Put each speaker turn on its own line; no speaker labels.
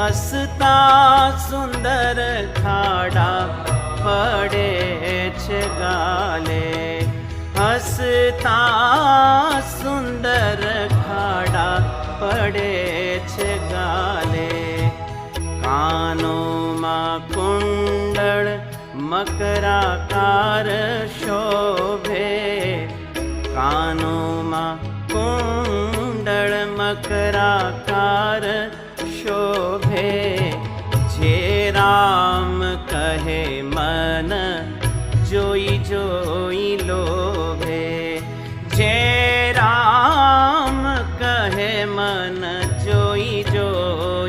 હસતા સુંદર ખાડા પડે છે ગાલે, હસતા સુંદર ખાડા પડે છે ગાલે. કાનોમાં કુંડળ મકરાકાર શોભે, કાનોમાં કુંડળ મકરાકાર શોભે.